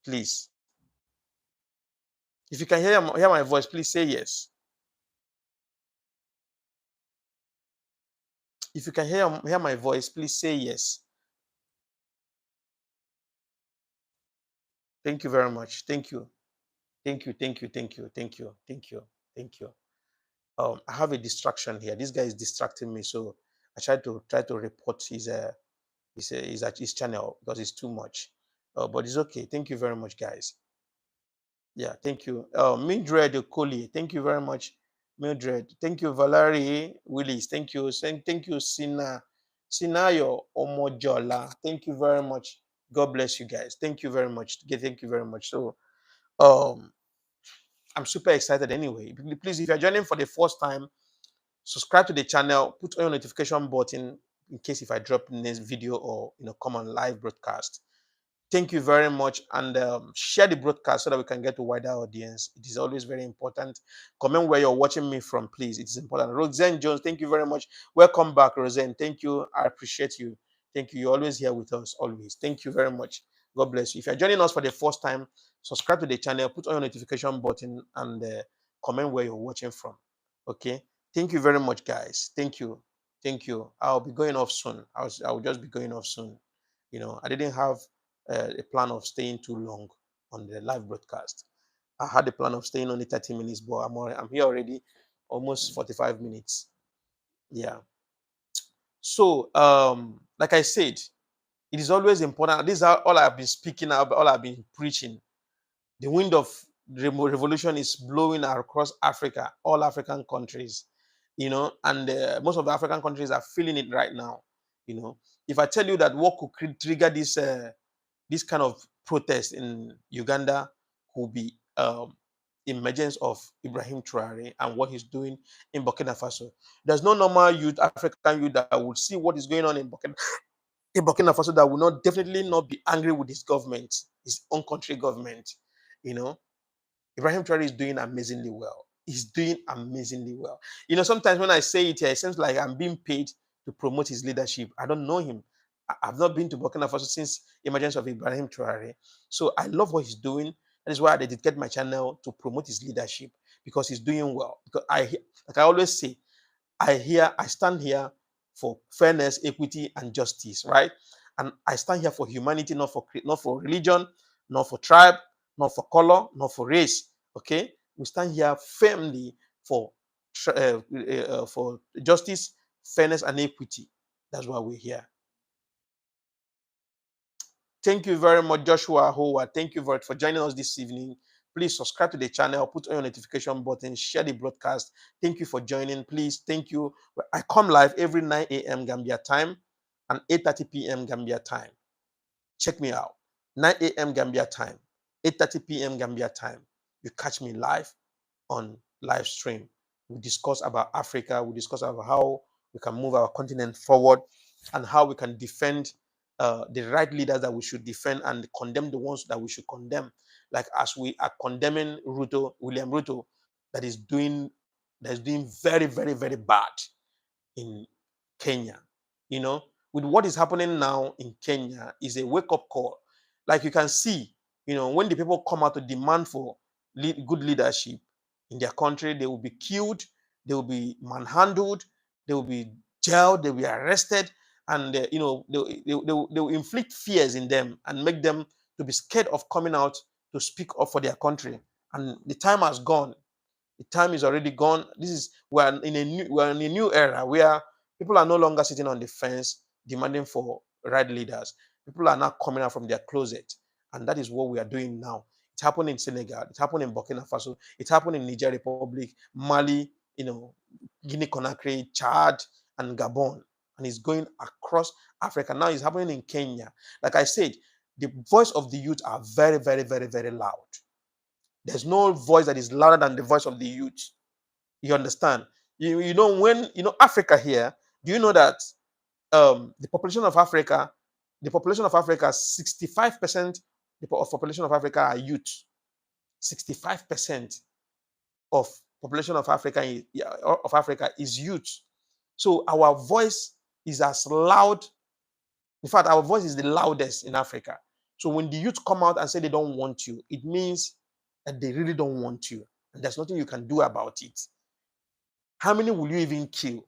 please. If you can hear my voice, please say yes. If you can hear my voice, please say yes. Thank you very much. Thank you. Thank you. Thank you. Thank you. Thank you. Thank you. Thank you. I have a distraction here. This guy is distracting me, so I try to report his channel because it's too much. But it's okay. Thank you very much, guys. Yeah, thank you. Mildred Okoli, thank you very much. Mildred, thank you. Valerie Willis, thank you. Thank you, Sinayo Omojola. Thank you very much. God bless you guys. Thank you very much. Thank you very much. So um I'm super excited anyway. Please, if you're joining for the first time, subscribe to the channel, put on your notification button in case if I drop the next video or come on live broadcast. Thank you very much, and share the broadcast so that we can get a wider audience. It is always very important. Comment where you're watching me from, please. It is important. Roxanne Jones, thank you very much. Welcome back, Roxanne. Thank you. I appreciate you. Thank you. You're always here with us, always. Thank you very much. God bless you. If you're joining us for the first time, subscribe to the channel, put on your notification button, and comment where you're watching from. Okay. Thank you very much, guys. Thank you. Thank you. I'll be going off soon. I'll just be going off soon. I didn't have a plan of staying too long on the live broadcast. I had a plan of staying only 30 minutes, but I'm here already almost 45 minutes. Yeah. So, like I said, it is always important. These are all I've been speaking about, all I've been preaching. The wind of revolution is blowing across Africa, all African countries, and most of the African countries are feeling it right now. If I tell you that what could trigger this kind of protest in Uganda could be emergence of Ibrahim Traore and what he's doing in Burkina Faso. There's no normal youth, African youth, that would see what is going on in Burkina Faso that will definitely not be angry with his government, his own country government. You know, Ibrahim Traore is doing amazingly well. He's doing amazingly well. Sometimes when I say it here, it seems like I'm being paid to promote his leadership. I don't know him. I've not been to Burkina Faso since emergence of Ibrahim Traore. So I love what he's doing. That is why I dedicate my channel to promote his leadership because he's doing well. Because like I always say, I stand here for fairness, equity, and justice, right? And I stand here for humanity, not for religion, not for tribe, not for color, not for race. Okay, we stand here firmly for justice, fairness, and equity. That's why we're here. Thank you very much, Joshua Howard. Thank you for joining us this evening. Please subscribe to the channel, put on your notification button, share the broadcast. Thank you for joining. Please, thank you. I come live every 9 a.m. Gambia time and 8:30 p.m. Gambia time. Check me out. 9 a.m. Gambia time, 8:30 p.m. Gambia time. You catch me live on live stream. We discuss about Africa. We discuss about how we can move our continent forward and how we can defend the right leaders that we should defend and condemn the ones that we should condemn. Like as we are condemning William Ruto, that is doing very, very, very bad in Kenya. You know, with what is happening now in Kenya is a wake-up call. Like you can see, when the people come out to demand for good leadership in their country, they will be killed, they will be manhandled, they will be jailed, they will be arrested, and they will inflict fears in them and make them to be scared of coming out to speak up for their country. And the time has gone. The time is already gone. We're in a new era where people are no longer sitting on the fence demanding for right leaders. People are now coming out from their closet, and that is what we are doing now. It happened in Senegal. It happened in Burkina Faso. It happened in Niger Republic, Mali, Guinea-Conakry, Chad, and Gabon, and it's going across Africa. Now it's happening in Kenya. Like I said, the voice of the youth are very, very, very, very loud. There's no voice that is louder than the voice of the youth. You understand? When Africa here, do you know that the population of Africa, 65% of population of Africa are youth. 65% of population of Africa is youth. So our voice is as loud. In fact, our voice is the loudest in Africa. So when the youth come out and say they don't want you, it means that they really don't want you. And there's nothing you can do about it. How many will you even kill?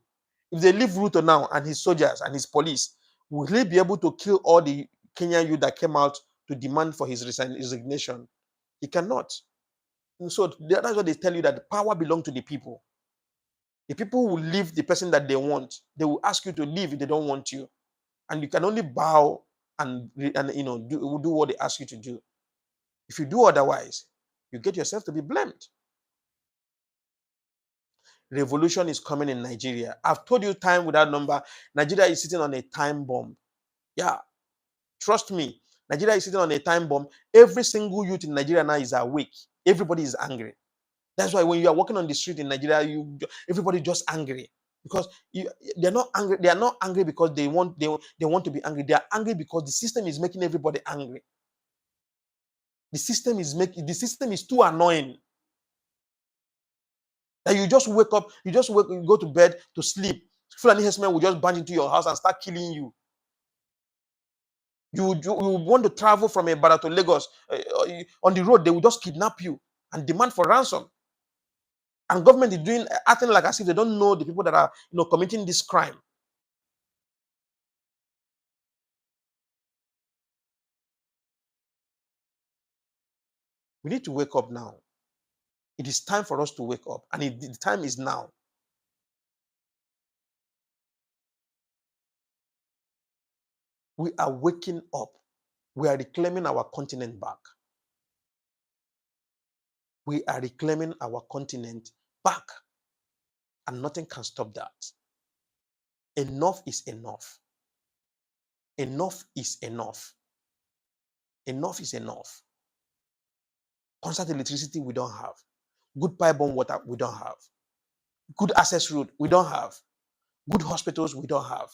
If they leave Ruto now and his soldiers and his police, will he be able to kill all the Kenyan youth that came out to demand for his resignation? He cannot. And so that's what they tell you, that the power belongs to the people. The people will leave the person that they want. They will ask you to leave if they don't want you. And you can only bow and do what they ask you to do. If you do otherwise, you get yourself to be blamed. Revolution is coming in Nigeria. I've told you time without number. Nigeria is sitting on a time bomb. Yeah, trust me. Nigeria is sitting on a time bomb. Every single youth in Nigeria now is awake. Everybody is angry. That's why when you are walking on the street in Nigeria, everybody just angry because they're not angry. They are not angry because they want to be angry. They are angry because the system is making everybody angry. The system is too annoying. That you just wake up, you go to bed to sleep. Fulani herdsmen will just barge into your house and start killing you. You want to travel from Ibadan to Lagos. On the road, they will just kidnap you and demand for ransom. And government is acting like as if they don't know the people that are committing this crime. We need to wake up now. It is time for us to wake up, and the time is now. We are waking up. We are reclaiming our continent back. We are reclaiming our continent back, and nothing can stop that. Enough is enough. Enough is enough. Enough is enough. Constant electricity, we don't have. Good pipe-borne water, we don't have. Good access road, we don't have. Good hospitals, we don't have.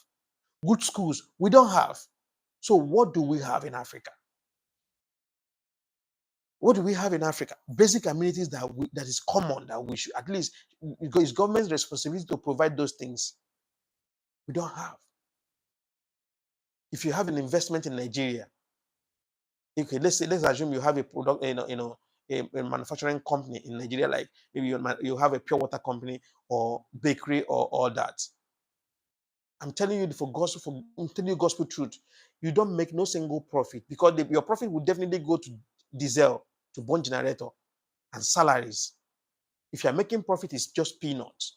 Good schools, we don't have. So what do we have in Africa? What do we have in Africa? Basic amenities that is common, that we should at least, because it's government's responsibility to provide those things. We don't have. If you have an investment in Nigeria, okay, let's assume you have a product, a manufacturing company in Nigeria, like maybe you have a pure water company or bakery or all that. I'm telling you gospel truth. You don't make no single profit, because your profit will definitely go to diesel, to burn generator, and salaries. If you're making profit, it's just peanuts.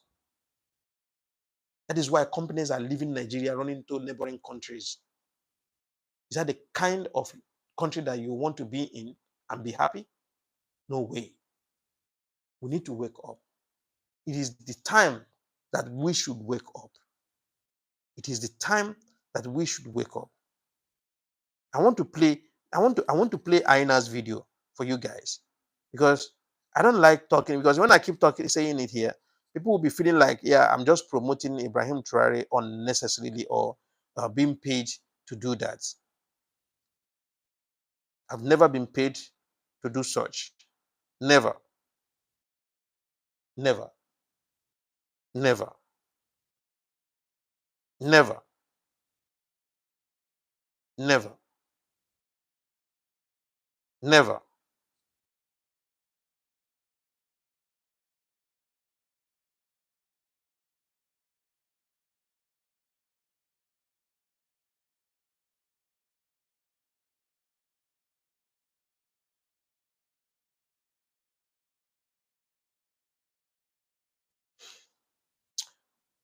That is why companies are leaving Nigeria, running to neighboring countries. Is that the kind of country that you want to be in and be happy? No way. We need to wake up. It is the time that we should wake up. It is the time that we should wake up. I want to play Aina's video for you guys, because I don't like talking, because when I keep talking saying it here, people will be feeling like, yeah, I'm just promoting Ibrahim Traore unnecessarily, or being paid to do that. I've never been paid to do such. Never. Never. Never. Never. Never. Never.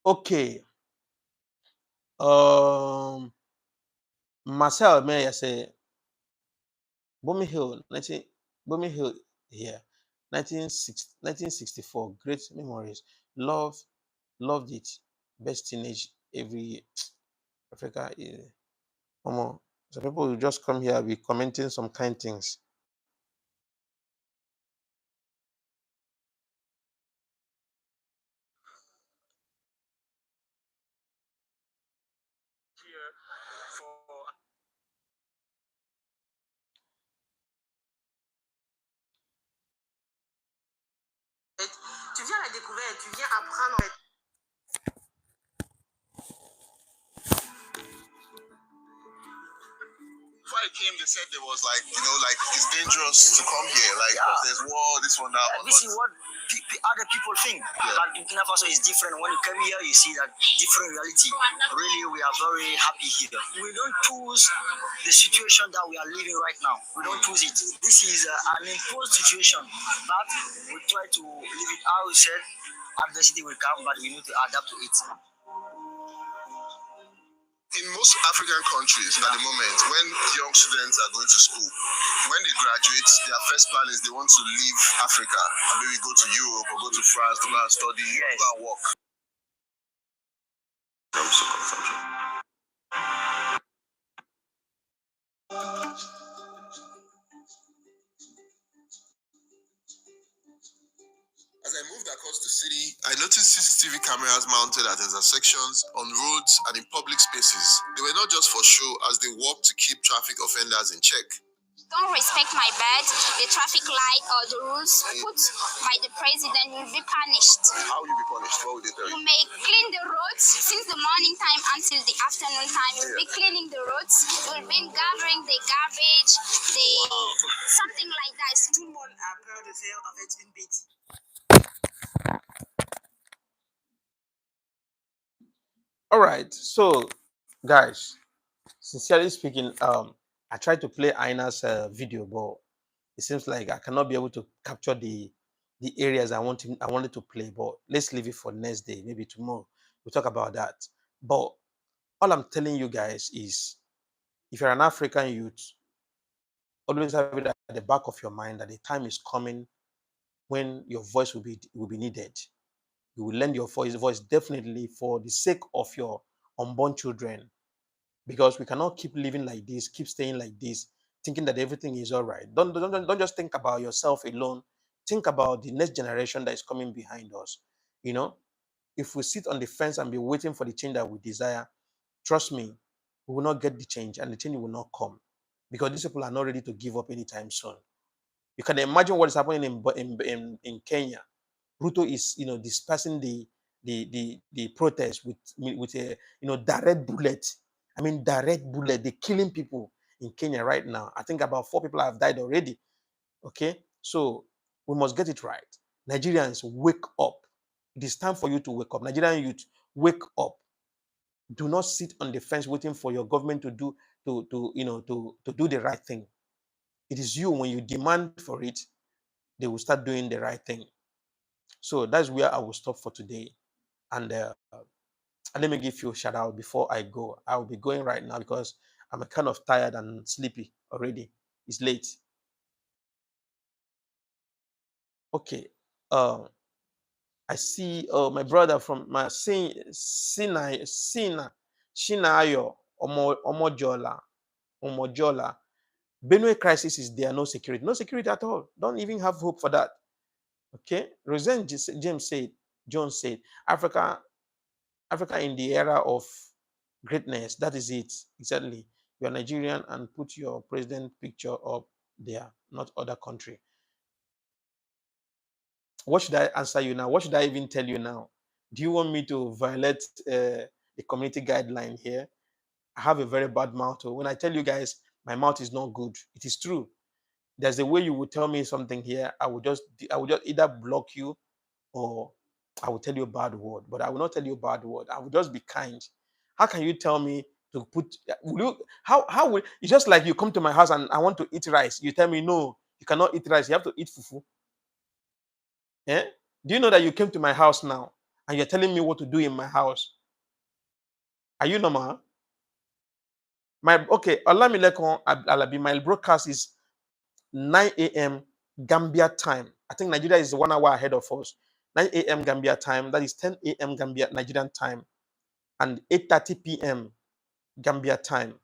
Okay. Marcel Meyer say Bumi Hill, 19, Bumi Hill here, 1964, great memories. Loved it. Best teenage every year. Africa is, some people will just come here be commenting some kind things. Tu viens à la découverte, tu viens apprendre. Before I came, they said there was like, like it's dangerous to come here. Like, there's war, this one, that one. This is what other people think. Yeah. But Burkina Faso is different. When you come here, you see that different reality. Really, we are very happy here. We don't choose the situation that we are living right now. We don't choose it. This is an imposed situation, but we try to live it how we said. Adversity will come, but we need to adapt to it. In most African countries at the moment, when young students are going to school, when they graduate, their first plan is they want to leave Africa and maybe go to Europe or go to France to go and study, yes, go and work. As I moved across the city, I noticed CCTV cameras mounted at intersections, on roads, and in public spaces. They were not just for show, as they worked to keep traffic offenders in check. Don't respect my bed, the traffic light, or the rules put by the president, will be punished. How will you be punished? What would they tell you? You may clean the roads since the morning time until the afternoon time. You'll be cleaning the roads. You'll be gathering the garbage, something like that. Tout le monde a peur de faire en fait une bêtise. All right, so guys, sincerely speaking, I tried to play Aina's video, but it seems like I cannot be able to capture the areas I wanted to play. But let's leave it for next day, maybe tomorrow. We'll talk about that. But all I'm telling you guys is, if you're an African youth, always have it at the back of your mind that the time is coming when your voice will be needed. You will lend your voice definitely for the sake of your unborn children, because we cannot keep living like this, keep staying like this, thinking that everything is all right. Don't just think about yourself alone. Think about the next generation that is coming behind us. If we sit on the fence and be waiting for the change that we desire, trust me, we will not get the change, and the change will not come, because these people are not ready to give up anytime soon. You can imagine what is happening in Kenya. Ruto is dispersing the protest with a direct bullet. I mean direct bullet. They're killing people in Kenya right now. I think about 4 people have died already. Okay, so we must get it right. Nigerians, wake up. It is time for you to wake up. Nigerian youth, wake up. Do not sit on the fence waiting for your government to do the right thing. It is you, when you demand for it, they will start doing the right thing. So that's where I will stop for today. And let me give you a shout out before I go. I will be going right now because I'm kind of tired and sleepy already. It's late. Okay. I see my brother from my Sinayo Omojola. Benue crisis is there, no security. No security at all. Don't even have hope for that. Okay. Roseanne James said, Jones said, Africa in the era of greatness. That is it. Exactly. You are Nigerian and put your president picture up there, not other country. What should I answer you now? What should I even tell you now? Do you want me to violate the community guideline here? I have a very bad mouth. When I tell you guys, my mouth is not good. It is true. There's a way you would tell me something here. I would just either block you or I will tell you a bad word. But I will not tell you a bad word. I will just be kind. How can you tell me to put? Will you? How will? It's just like you come to my house and I want to eat rice. You tell me no, you cannot eat rice. You have to eat fufu. Yeah? Do you know that you came to my house now and you're telling me what to do in my house? Are you normal? My okay, Olamilekon Alabi, my broadcast is 9 a.m. Gambia time. I think Nigeria is 1 hour ahead of us. 9 a.m. Gambia time. That is 10 a.m. Gambia Nigerian time, and 8:30 p.m. Gambia time.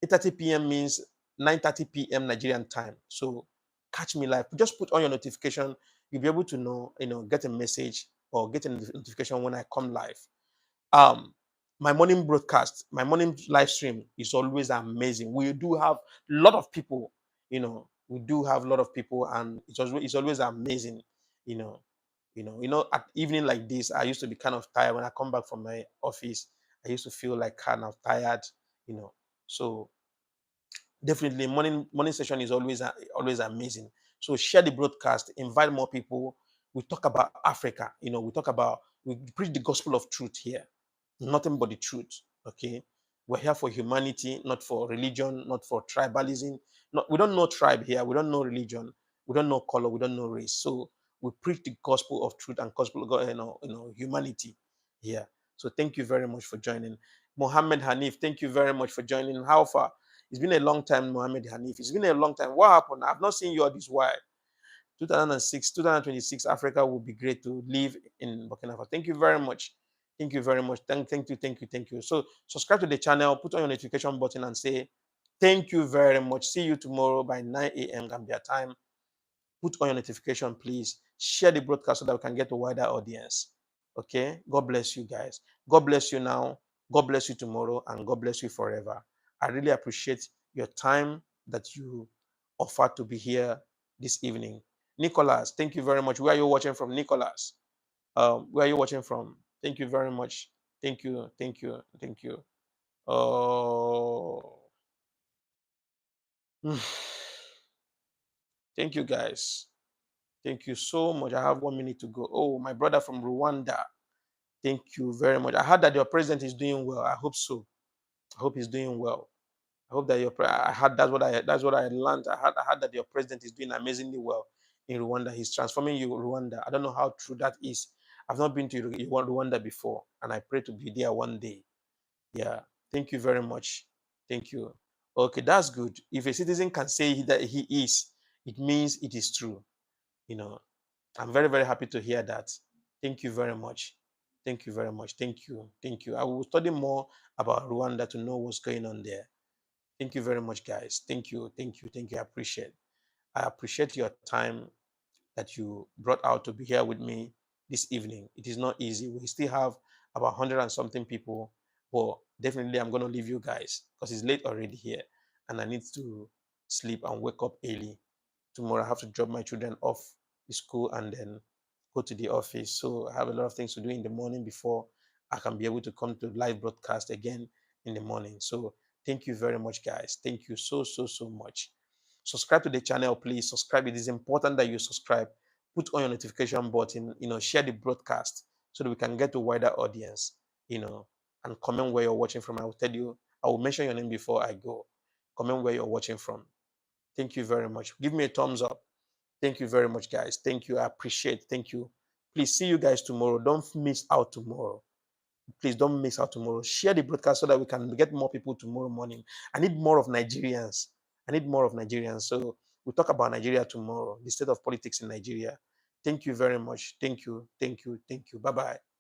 8:30 p.m. means 9:30 p.m. Nigerian time. So catch me live. Just put on your notification. You'll be able to know, get a message or get a notification when I come live. My morning broadcast, my morning live stream is always amazing. We do have a lot of people, we do have a lot of people, and it's always amazing, you know. At evening like this, I used to be kind of tired when I come back from my office. I used to feel like kind of tired, you know. So definitely morning session is always amazing. So share the broadcast, invite more people. We talk about Africa, we preach the gospel of truth here, nothing but the truth. Okay, we're here for humanity, not for religion, not for tribalism. We don't know tribe here, we don't know religion, we don't know color, we don't know race. So we preach the gospel of truth and gospel of God, humanity here. So thank you very much for joining. Mohammed Hanif, thank you very much for joining. How far? It's been a long time, Mohammed Hanif. It's been a long time. What happened? I've not seen you all this while. 2006, 2026, Africa would be great to live in Burkina Faso. Thank you very much. Thank you very much. Thank you. So subscribe to the channel, put on your notification button and say, thank you very much. See you tomorrow by 9 a.m. Gambia time. Put on your notification, please. Share the broadcast so that we can get a wider audience. Okay? God bless you guys. God bless you now. God bless you tomorrow. And God bless you forever. I really appreciate your time that you offered to be here this evening. Nicholas, thank you very much. Where are you watching from, Nicholas? Where are you watching from? Thank you very much. Thank you. Oh, thank you, guys. Thank you so much. I have 1 minute to go. Oh, my brother from Rwanda. Thank you very much. I heard that your president is doing well. I hope so. I hope he's doing well. I hope that I heard that's what I learned. I heard that your president is doing amazingly well in Rwanda. He's transforming you, Rwanda. I don't know how true that is. I've not been to Rwanda before, and I pray to be there one day. Yeah. Thank you very much. Thank you. Okay, that's good. If a citizen can say that he is, it means it is true. I'm very, very happy to hear that. Thank you very much. Thank you very much. Thank you. Thank you. I will study more about Rwanda to know what's going on there. Thank you very much, guys. Thank you. I appreciate your time that you brought out to be here with me this evening. It is not easy. We still have about 100 and something people, but definitely I'm going to leave you guys because it's late already here and I need to sleep and wake up early. Tomorrow I have to drop my children off the school and then go to the office. So I have a lot of things to do in the morning before I can be able to come to live broadcast again in the morning. So thank you very much, guys. Thank you so much. Subscribe to the channel, please. Subscribe. It is important that you subscribe. Put on your notification button, share the broadcast so that we can get to a wider audience, and comment where you're watching from. I will tell you, I will mention your name before I go. Comment where you're watching from. Thank you very much. Give me a thumbs up. Thank you very much, guys. Thank you. I appreciate. Thank you. Please see you guys tomorrow. Don't miss out tomorrow. Please don't miss out tomorrow. Share the broadcast so that we can get more people tomorrow morning. I need more of Nigerians. I need more of Nigerians. So we'll talk about Nigeria tomorrow, the state of politics in Nigeria. Thank you very much. Thank you. Thank you. Thank you. Bye bye.